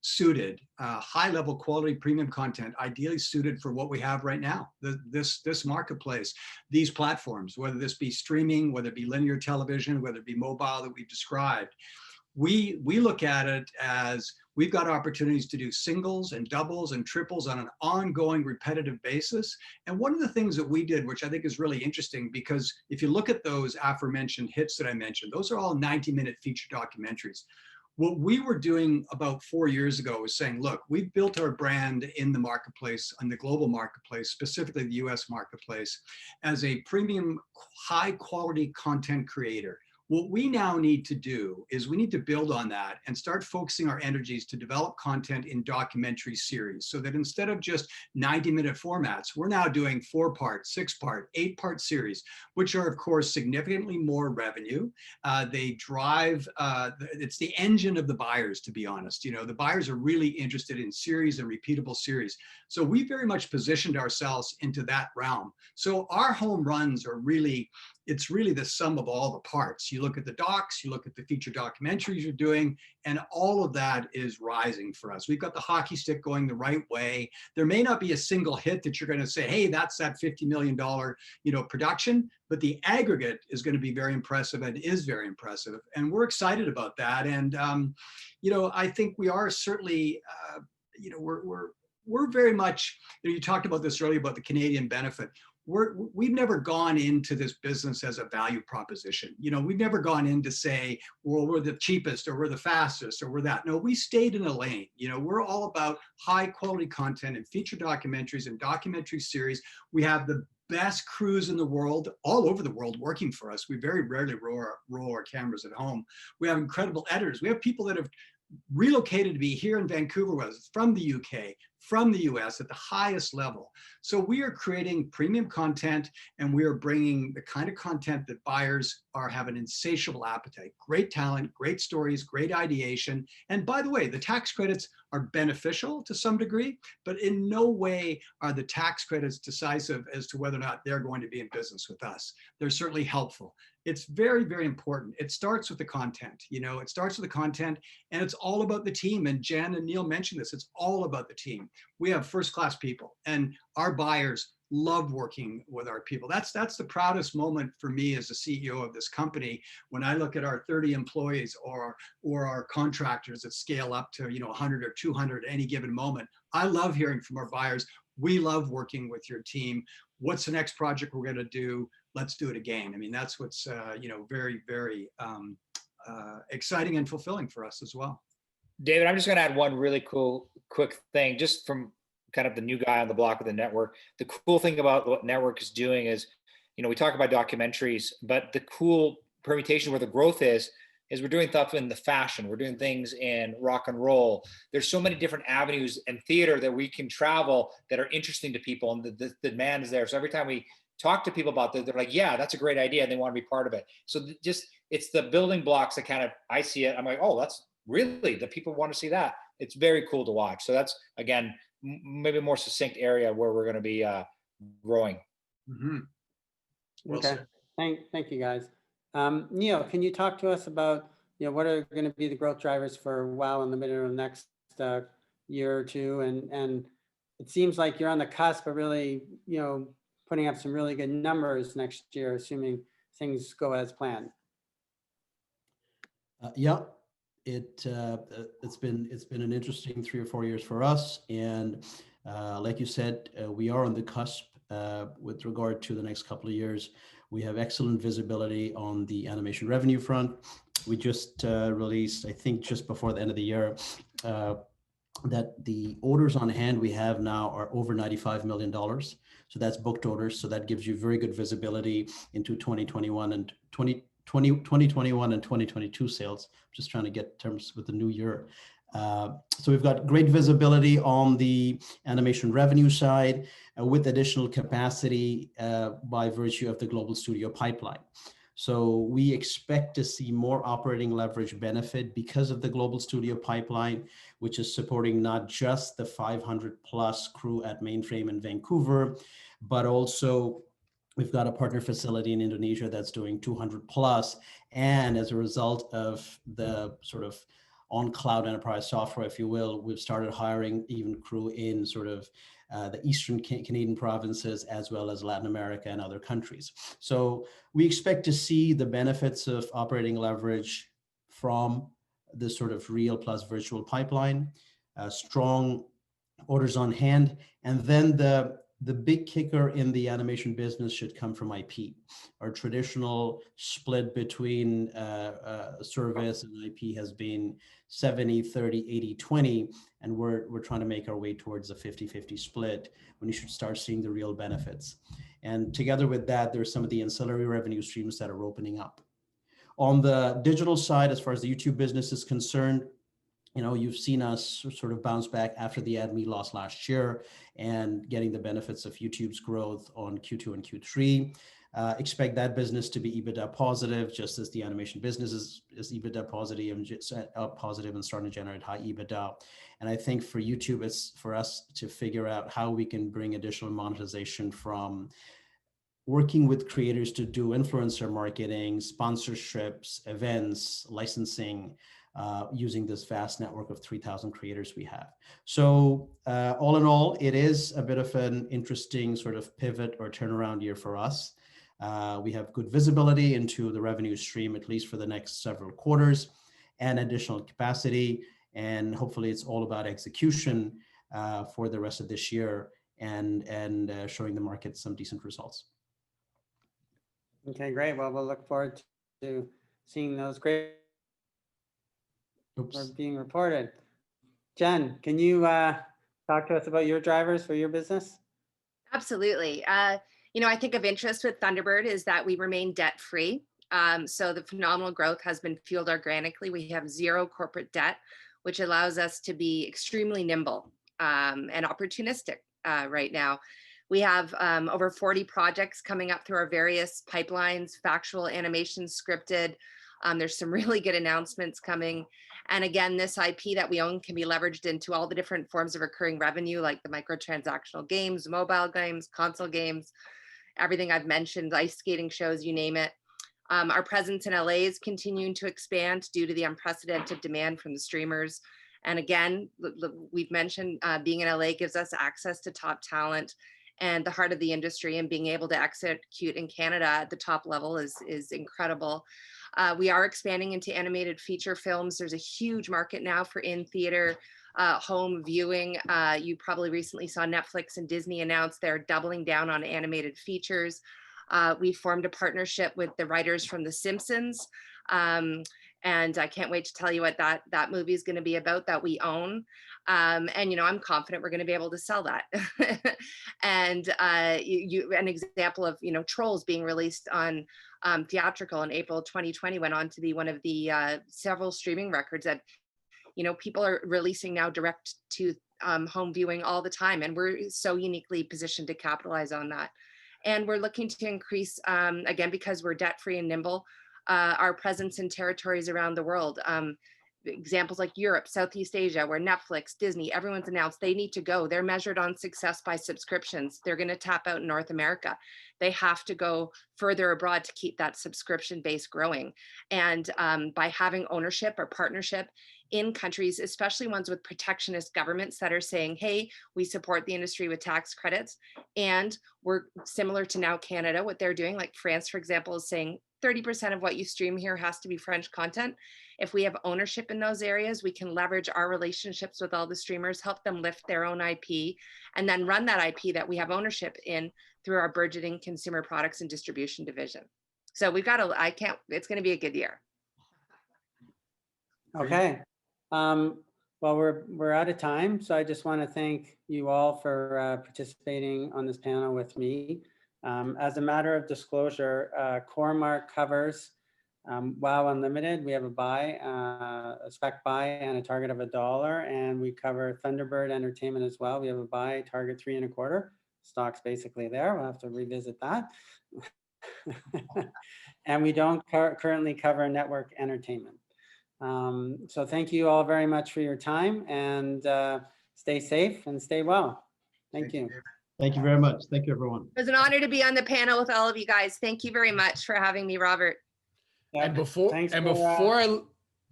suited, high level quality premium content, ideally suited for what we have right now, this marketplace, these platforms, whether this be streaming, whether it be linear television, whether it be mobile that we've described. We look at it as we've got opportunities to do singles and doubles and triples on an ongoing repetitive basis. And one of the things that we did, which I think is really interesting, because if you look at those aforementioned hits that I mentioned, those are all 90-minute feature documentaries. What we were doing about 4 years ago was saying, look, we've built our brand in the marketplace, in the global marketplace, specifically the US marketplace, as a premium, high quality content creator. What we now need to do is we need to build on that and start focusing our energies to develop content in documentary series, so that instead of just 90-minute formats, we're now doing 4-part, 6-part, 8-part series, which are of course significantly more revenue. They drive, it's the engine of the buyers, to be honest. The buyers are really interested in series and repeatable series. So we very much positioned ourselves into that realm. So our home runs are really, it's really the sum of all the parts. You look at the docs, you look at the feature documentaries you're doing, and all of that is rising for us. We've got the hockey stick going the right way. There may not be a single hit that you're going to say, hey, that's that $50 million, production, but the aggregate is going to be very impressive and is very impressive. And we're excited about that. And, I think we are certainly, we're very much, you talked about this earlier about the Canadian benefit. We've never gone into this business as a value proposition. We've never gone in to say, well, we're the cheapest or we're the fastest or we're that. No, we stayed in a lane. We're all about high quality content and feature documentaries and documentary series. We have the best crews in the world, all over the world, working for us. We very rarely roll our cameras at home. We have incredible editors. We have people that have relocated to be here in Vancouver with us from the UK, from the US at the highest level. So we are creating premium content, and we are bringing the kind of content that buyers have an insatiable appetite. Great talent, great stories, great ideation. And by the way, the tax credits are beneficial to some degree, but in no way are the tax credits decisive as to whether or not they're going to be in business with us. They're certainly helpful. It's very, very important. It starts with the content. It starts with the content, and it's all about the team. And Jen and Neil mentioned this. It's all about the team. We have first-class people, and our buyers love working with our people. That's the proudest moment for me as the CEO of this company, when I look at our 30 employees or our contractors that scale up to 100 or 200 at any given moment. I love hearing from our buyers. We love working with your team. What's the next project we're going to do? Let's do it again. I mean, that's what's very, very exciting and fulfilling for us as well. David, I'm just going to add one really cool, quick thing, just from kind of the new guy on the block of the network. The cool thing about what network is doing is, we talk about documentaries, but the cool permutation where the growth is we're doing stuff in the fashion. We're doing things in rock and roll. There's so many different avenues and theater that we can travel that are interesting to people, and the demand is there. So every time we talk to people about that, they're like, yeah, that's a great idea, and they want to be part of it. So it's the building blocks that kind of, I see it, I'm like, oh, that's really, the people want to see that. it's very cool to watch. So that's, again, maybe a more succinct area where we're going to be growing. Well Okay, said. thank you guys. Neil, can you talk to us about, what are going to be the growth drivers for WOW Unlimited in the next year or two? And it seems like you're on the cusp of really, putting up some really good numbers next year, assuming things go as planned. Yeah, it's been an interesting 3 or 4 years for us, and like you said, we are on the cusp with regard to the next couple of years. We have excellent visibility on the animation revenue front. We just released, I think, just before the end of the year, that the orders on hand we have now are over $95 million. So that's booked orders. So that gives you very good visibility into 2021 and 2021 and 2022 sales. Just trying to get terms with the new year. So we've got great visibility on the animation revenue side with additional capacity by virtue of the global studio pipeline. So we expect to see more operating leverage benefit because of the global studio pipeline, which is supporting not just the 500+ crew at Mainframe in Vancouver, but also we've got a partner facility in Indonesia that's doing 200+. And as a result of the sort of on cloud enterprise software, if you will, we've started hiring even crew in sort of the Eastern Canadian provinces, as well as Latin America and other countries. So we expect to see the benefits of operating leverage from this sort of real plus virtual pipeline, strong orders on hand, and then the big kicker in the animation business should come from IP. Our traditional split between service and IP has been 70, 30, 80, 20, and we're trying to make our way towards a 50-50 split when you should start seeing the real benefits. And together with that, there's some of the ancillary revenue streams that are opening up. On the digital side, as far as the YouTube business is concerned, you've seen us sort of bounce back after the AdMe loss last year and getting the benefits of YouTube's growth on Q2 and Q3. Expect that business to be EBITDA positive, just as the animation business is EBITDA positive and starting to generate high EBITDA. And I think for YouTube, it's for us to figure out how we can bring additional monetization from working with creators to do influencer marketing, sponsorships, events, licensing, using this vast network of 3,000 creators we have. So all in all, it is a bit of an interesting sort of pivot or turnaround year for us. We have good visibility into the revenue stream, at least for the next several quarters, and additional capacity. And hopefully it's all about execution for the rest of this year and showing the market some decent results. Okay, great. Well, we'll look forward to seeing those great are being reported. Jen, can you talk to us about your drivers for your business? Absolutely. I think of interest with Thunderbird is that we remain debt-free. So the phenomenal growth has been fueled organically. We have zero corporate debt, which allows us to be extremely nimble and opportunistic right now. We have over 40 projects coming up through our various pipelines, factual, animation, scripted. There's some really good announcements coming. And again, this IP that we own can be leveraged into all the different forms of recurring revenue, like the microtransactional games, mobile games, console games, everything I've mentioned, ice skating shows, you name it. Our presence in LA is continuing to expand due to the unprecedented demand from the streamers. And again, we've mentioned being in LA gives us access to top talent and the heart of the industry, and being able to execute in Canada at the top level is incredible. We are expanding into animated feature films. There's a huge market now for in-theater home viewing. You probably recently saw Netflix and Disney announce they're doubling down on animated features. We formed a partnership with the writers from The Simpsons. And I can't wait to tell you what that movie is going to be about, that we own. And, I'm confident we're going to be able to sell that. And an example of, Trolls being released on theatrical in April 2020 went on to be one of the several streaming records that, people are releasing now direct to home viewing all the time. And we're so uniquely positioned to capitalize on that. And we're looking to increase, again, because we're debt-free and nimble, our presence in territories around the world. examples like Europe, Southeast Asia, where Netflix, Disney, everyone's announced they need to go. They're measured on success by subscriptions. They're going to tap out in North America. They have to go further abroad to keep that subscription base growing. And by having ownership or partnership in countries, especially ones with protectionist governments that are saying, hey, we support the industry with tax credits. And we're similar to now Canada, what they're doing, like France, for example, is saying 30% of what you stream here has to be French content. If we have ownership in those areas, we can leverage our relationships with all the streamers, help them lift their own IP, and then run that IP that we have ownership in through our burgeoning consumer products and distribution division. So we've got it's going to be a good year. Okay. Well, we're out of time. So I just want to thank you all for participating on this panel with me. As a matter of disclosure, Coremark covers WOW Unlimited. We have a buy, a spec buy and a target of $1. And we cover Thunderbird Entertainment as well. We have a buy target 3.25. Stock's basically there. We'll have to revisit that. And we don't currently cover network entertainment. So thank you all very much for your time, and stay safe and stay well. Thank you. Thank you very much. Thank you, everyone. It was an honor to be on the panel with all of you guys. Thank you very much for having me, Robert. Yeah, And before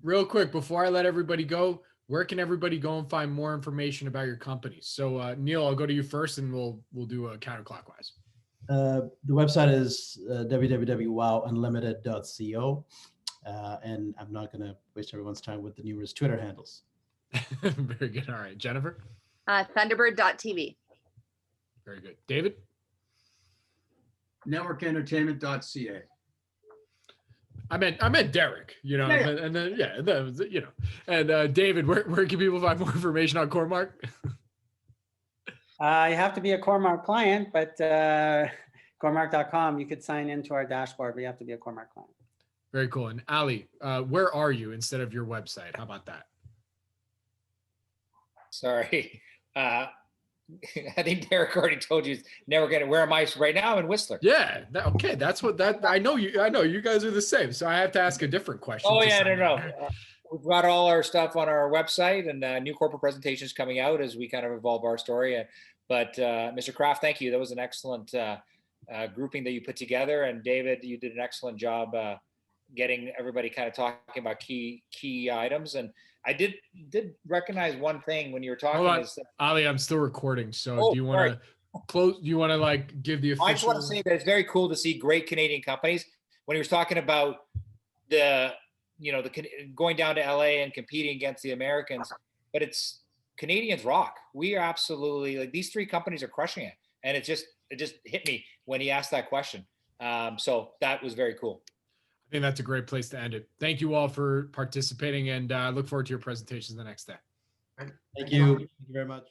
real quick, before I let everybody go, where can everybody go and find more information about your company? So Neil, I'll go to you first, and we'll do a counterclockwise. The website is www.wowunlimited.co. And I'm not going to waste everyone's time with the numerous Twitter handles. Very good. All right, Jennifer. Thunderbird.TV. Very good. David. Networkentertainment.ca. I meant Derik, you know, Yeah. and then that was, you know, and David, where can people find more information on Coremark? You have to be a Coremark client, but Coremark.com, you could sign into our dashboard, but you have to be a Coremark client. Very cool. And Ali, where are you instead of your website? How about that? Sorry. I think Derik already told you never get it. Where am I right now? In Whistler. Yeah. Okay. That's what I know you guys are the same. So I have to ask a different question. Oh yeah, no. We've got all our stuff on our website, and new corporate presentations coming out as we kind of evolve our story. But Mr. Kraft, thank you. That was an excellent grouping that you put together. And David, you did an excellent job getting everybody kind of talking about key items. And I did recognize one thing when you were talking. Hold on, Ali, I'm still recording. So do you want to close? Do you want to like give the official? I just want to say that it's very cool to see great Canadian companies. When he was talking about the going down to LA and competing against the Americans, but it's Canadians rock. We are absolutely, like, these three companies are crushing it. And it just hit me when he asked that question. So that was very cool. I think that's a great place to end it. Thank you all for participating, and I look forward to your presentations the next day. Thank you. Thank you very much.